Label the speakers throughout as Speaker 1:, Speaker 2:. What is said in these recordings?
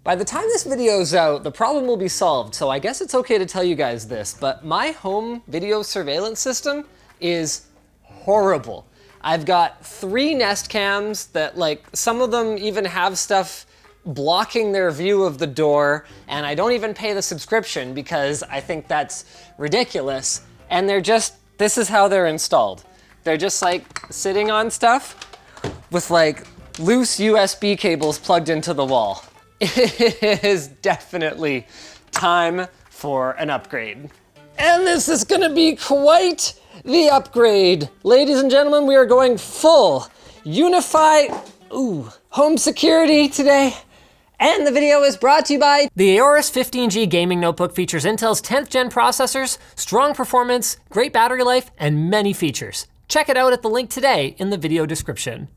Speaker 1: By the time this video's out, the problem will be solved, so I guess it's okay to tell you guys this, but my home video surveillance system is horrible. I've got 3 Nest cams that, like, some of them even have stuff blocking their view of the door, and I don't even pay the subscription because I think that's ridiculous. And they're just, this is how they're installed. They're just like sitting on stuff with like loose USB cables plugged into the wall. It is definitely time for an upgrade. And this is gonna be quite the upgrade. Ladies and gentlemen, we are going full unified home security today. And the video is brought to you by the AORUS 15G gaming notebook. Features Intel's 10th gen processors, strong performance, great battery life, and many features. Check it out at the link today in the video description.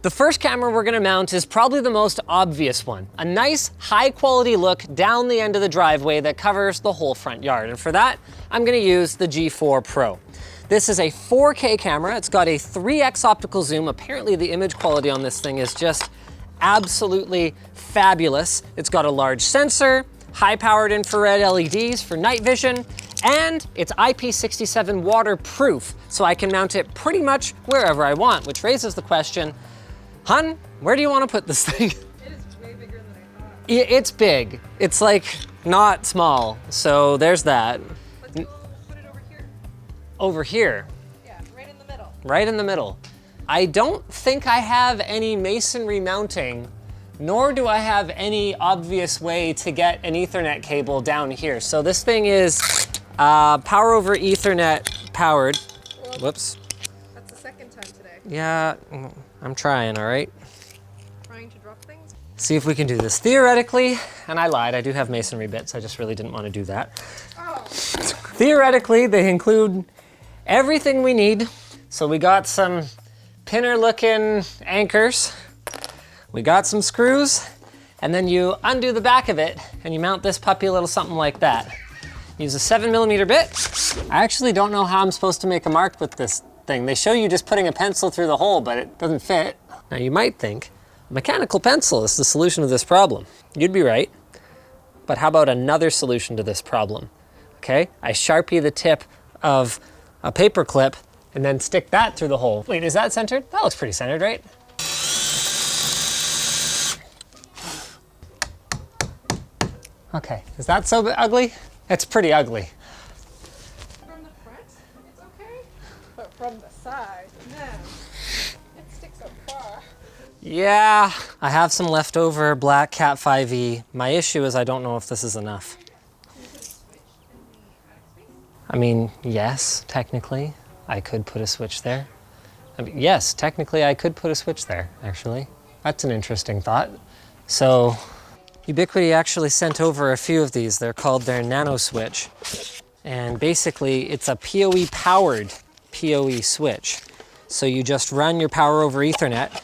Speaker 1: The first camera we're gonna mount is probably the most obvious one. A nice, high quality look down the end of the driveway that covers the whole front yard. And for that, I'm gonna use the G4 Pro. This is a 4K camera. It's got a 3x optical zoom. Apparently the image quality on this thing is just absolutely fabulous. It's got a large sensor, high-powered infrared LEDs for night vision, and it's IP67 waterproof, so I can mount it pretty much wherever I want, which raises the question, hun, where do you want to put this thing?
Speaker 2: It is way bigger than I thought.
Speaker 1: It's big. It's like not small, so there's that.
Speaker 2: Let's go put it over here.
Speaker 1: Over here?
Speaker 2: Yeah, right in the middle.
Speaker 1: Right in the middle. I don't think I have any masonry mounting, nor do I have any obvious way to get an Ethernet cable down here. So this thing is power over Ethernet powered. Whoops.
Speaker 2: That's the second time today.
Speaker 1: Yeah, I'm trying, all right?
Speaker 2: Trying to drop things?
Speaker 1: See if we can do this. Theoretically, and I lied, I do have masonry bits, I just really didn't want to do that.
Speaker 2: Oh.
Speaker 1: Theoretically, they include everything we need. So we got some pinner looking anchors, we got some screws, and then you undo the back of it and you mount this puppy a little something like that. Use a 7mm bit. I actually don't know how I'm supposed to make a mark with this thing. They show you just putting a pencil through the hole, but it doesn't fit. Now you might think, a mechanical pencil is the solution to this problem. You'd be right, but how about another solution to this problem? Okay, I Sharpie the tip of a paper clip and then stick that through the hole. Wait, is that centered? That looks pretty centered, right? Okay, is that so ugly? It's pretty ugly.
Speaker 2: From the front, it's okay. But from the side, no. It sticks so far.
Speaker 1: Yeah, I have some leftover black Cat 5e. My issue is I don't know if this is enough.
Speaker 2: Can you put a switch in the attic space?
Speaker 1: I mean, yes, technically, I could put a switch there. I mean, yes, technically I could put a switch there, actually. That's an interesting thought. So, Ubiquiti actually sent over a few of these. They're called their Nano Switch. And basically, it's a PoE powered PoE switch. So you just run your power over Ethernet,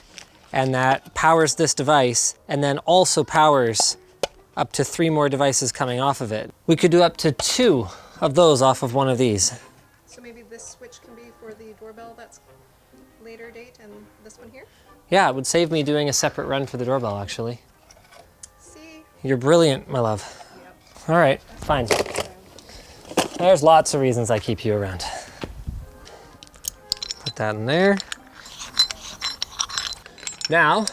Speaker 1: and that powers this device, and then also powers up to 3 more devices coming off of it. We could do up to 2 of those off of one of these.
Speaker 2: So maybe this switch can be for the doorbell that's later date and this one here?
Speaker 1: Yeah, it would save me doing a separate run for the doorbell, actually.
Speaker 2: See?
Speaker 1: You're brilliant, my love.
Speaker 2: Yep.
Speaker 1: All right, fine. There's lots of reasons I keep you around. Put that in there. Now,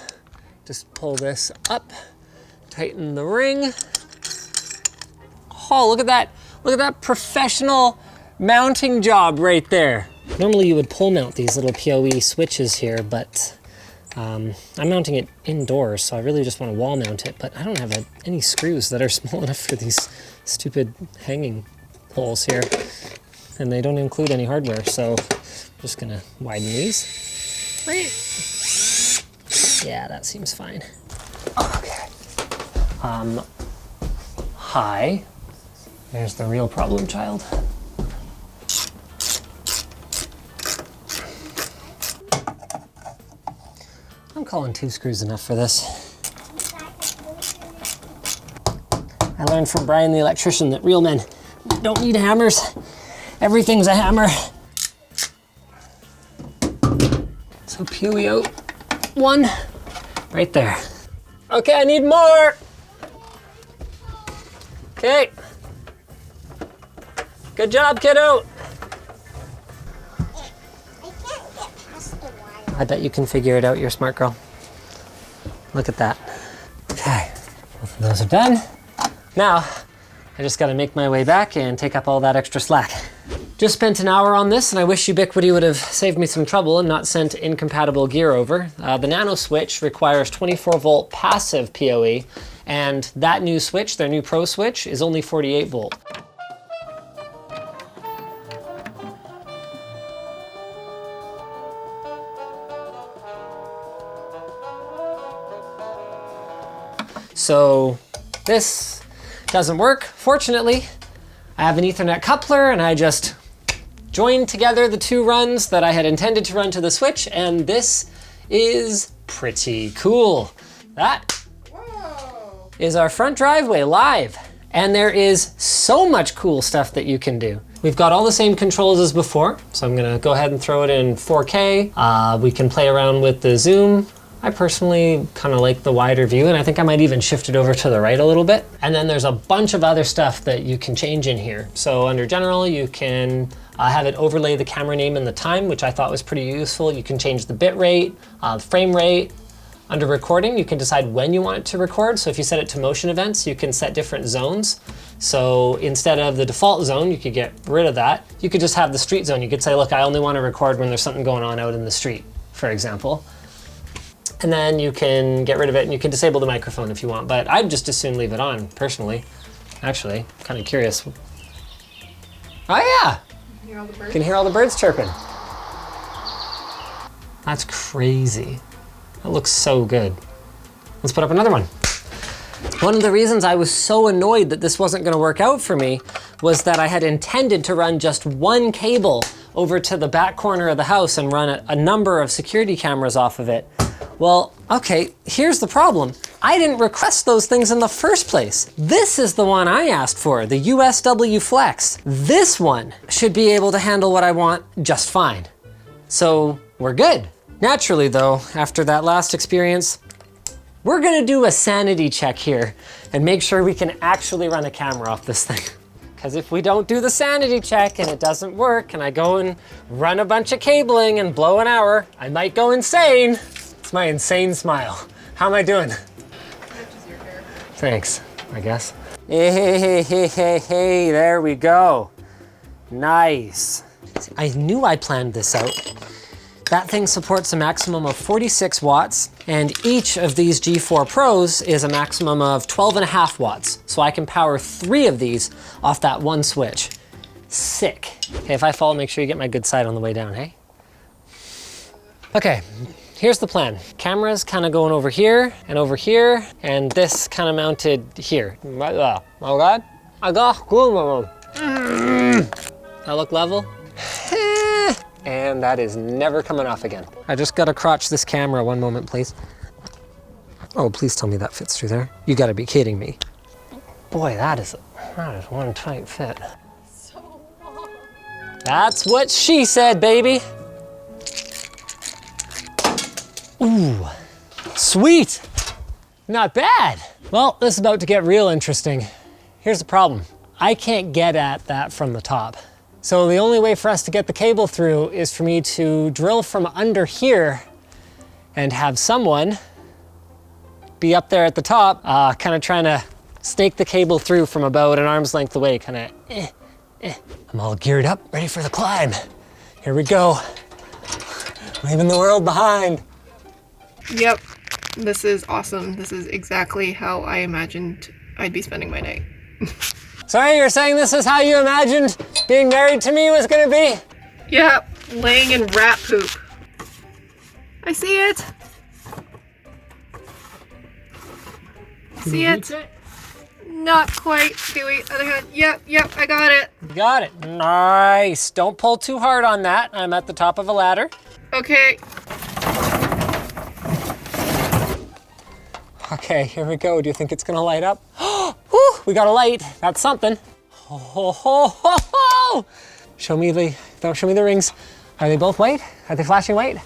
Speaker 1: just pull this up, tighten the ring. Oh, look at that. Look at that professional mounting job right there. Normally you would pole mount these little PoE switches here, but I'm mounting it indoors, so I really just want to wall mount it, but I don't have any screws that are small enough for these stupid hanging holes here. And they don't include any hardware, so I'm just gonna widen these. Yeah, that seems fine. Okay. Hi. There's the real problem child. I'm calling 2 screws enough for this. I learned from Brian the electrician that real men don't need hammers. Everything's a hammer. So peely out one, right there. Okay, I need more. Okay. Good job, kiddo. I bet you can figure it out, you're a smart girl. Look at that. Okay, both of those are done. Now, I just gotta make my way back and take up all that extra slack. Just spent an hour on this, and I wish Ubiquiti would have saved me some trouble and not sent incompatible gear over. The Nano switch requires 24 volt passive PoE, and that new switch, their new Pro switch, is only 48 volt. So this doesn't work. Fortunately, I have an Ethernet coupler, and I just joined together the two runs that I had intended to run to the switch, and this is pretty cool. That is our front driveway live. And there is so much cool stuff that you can do. We've got all the same controls as before, so I'm gonna go ahead and throw it in 4K. We can play around with the zoom. I personally kind of like the wider view, and I think I might even shift it over to the right a little bit. And then there's a bunch of other stuff that you can change in here. So under general, you can have it overlay the camera name and the time, which I thought was pretty useful. You can change the bit rate, frame rate. Under recording, you can decide when you want it to record. So if you set it to motion events, you can set different zones. So instead of the default zone, you could get rid of that. You could just have the street zone. You could say, look, I only want to record when there's something going on out in the street, for example. And then you can get rid of it, and you can disable the microphone if you want, but I'd just as soon leave it on, personally. Actually, kind of curious. Oh yeah! You can hear all the birds chirping. That's crazy. That looks so good. Let's put up another one. One of the reasons I was so annoyed that this wasn't gonna work out for me was that I had intended to run just one cable over to the back corner of the house and run a number of security cameras off of it. Well, okay, here's the problem. I didn't request those things in the first place. This is the one I asked for, the USW Flex. This one should be able to handle what I want just fine. So we're good. Naturally though, after that last experience, we're gonna do a sanity check here and make sure we can actually run a camera off this thing. Because if we don't do the sanity check and it doesn't work and I go and run a bunch of cabling and blow an hour, I might go insane. It's my insane smile. How am I doing?
Speaker 2: Matches your hair.
Speaker 1: Thanks, I guess. Hey, there we go. Nice. I knew I planned this out. That thing supports a maximum of 46 watts, and each of these G4 Pros is a maximum of 12.5 watts. So I can power 3 of these off that one switch. Sick. Okay, if I fall, make sure you get my good side on the way down, hey? Okay. Here's the plan. Camera's kind of going over here, and this kind of mounted here. Oh God. That look level? And that is never coming off again. I just gotta crotch this camera one moment, please. Oh, please tell me that fits through there. You gotta be kidding me. Boy, that is one tight fit.
Speaker 2: So long.
Speaker 1: That's what she said, baby. Ooh, sweet. Not bad. Well, this is about to get real interesting. Here's the problem. I can't get at that from the top. So the only way for us to get the cable through is for me to drill from under here and have someone be up there at the top, kind of trying to snake the cable through from about an arm's length away, kind of I'm all geared up, ready for the climb. Here we go. Leaving the world behind.
Speaker 2: Yep, this is awesome. This is exactly how I imagined I'd be spending my night.
Speaker 1: Sorry, you're saying this is how you imagined being married to me was gonna be?
Speaker 2: Yep, laying in rat poop. I see it. See it? Not quite. Okay, wait, other hand. Yep, I got it.
Speaker 1: Got it. Nice. Don't pull too hard on that. I'm at the top of a ladder.
Speaker 2: Okay.
Speaker 1: Okay, here we go. Do you think it's gonna light up? Whew, we got a light. That's something. Ho, ho, ho, ho, ho. Show me the rings. Are they both white? Are they flashing white?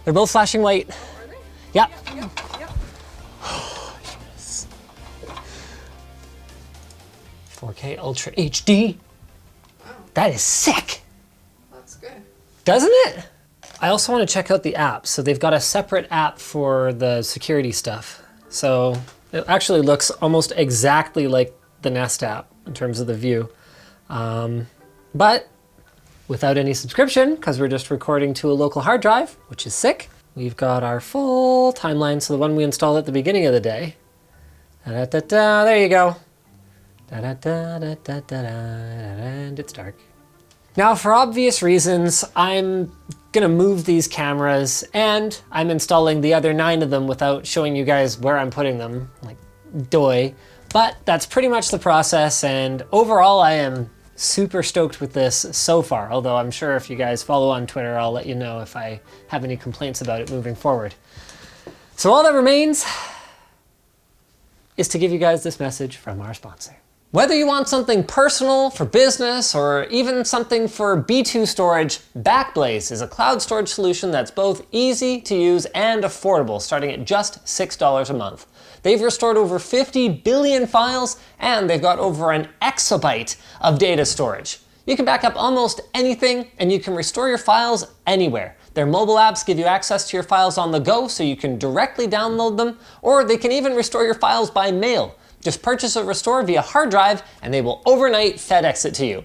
Speaker 1: They're both flashing white.
Speaker 2: Are they?
Speaker 1: Yep.
Speaker 2: Yep.
Speaker 1: 4K Ultra HD.
Speaker 2: Wow,
Speaker 1: That is sick,
Speaker 2: that's good.
Speaker 1: doesn't it? I also want to check out the app. So they've got a separate app for the security stuff. So it actually looks almost exactly like the Nest app in terms of the view. But without any subscription, because we're just recording to a local hard drive, which is sick. We've got our full timeline, so the one we installed at the beginning of the day. Da-da-da-da, there you go. Da-da-da-da-da-da-da, and it's dark. Now, for obvious reasons, I'm gonna move these cameras, and I'm installing the other 9 of them without showing you guys where I'm putting them, like doy. But that's pretty much the process, and overall I am super stoked with this so far, although I'm sure if you guys follow on Twitter, I'll let you know if I have any complaints about it moving forward. So all that remains is to give you guys this message from our sponsor. Whether you want something personal for business or even something for B2 storage, Backblaze is a cloud storage solution that's both easy to use and affordable, starting at just $6 a month. They've restored over 50 billion files, and they've got over an exabyte of data storage. You can back up almost anything, and you can restore your files anywhere. Their mobile apps give you access to your files on the go, so you can directly download them, or they can even restore your files by mail. Just purchase a restore via hard drive, and they will overnight FedEx it to you.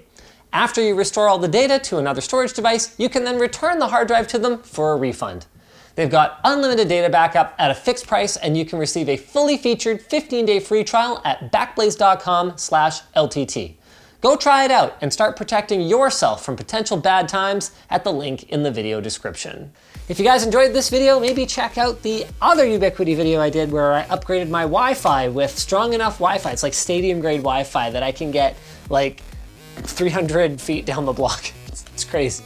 Speaker 1: After you restore all the data to another storage device, you can then return the hard drive to them for a refund. They've got unlimited data backup at a fixed price, and you can receive a fully featured 15-day free trial at backblaze.com/LTT. Go try it out and start protecting yourself from potential bad times at the link in the video description. If you guys enjoyed this video, maybe check out the other Ubiquiti video I did where I upgraded my Wi-Fi with strong enough Wi-Fi. It's like stadium grade Wi-Fi that I can get like 300 feet down the block. It's crazy.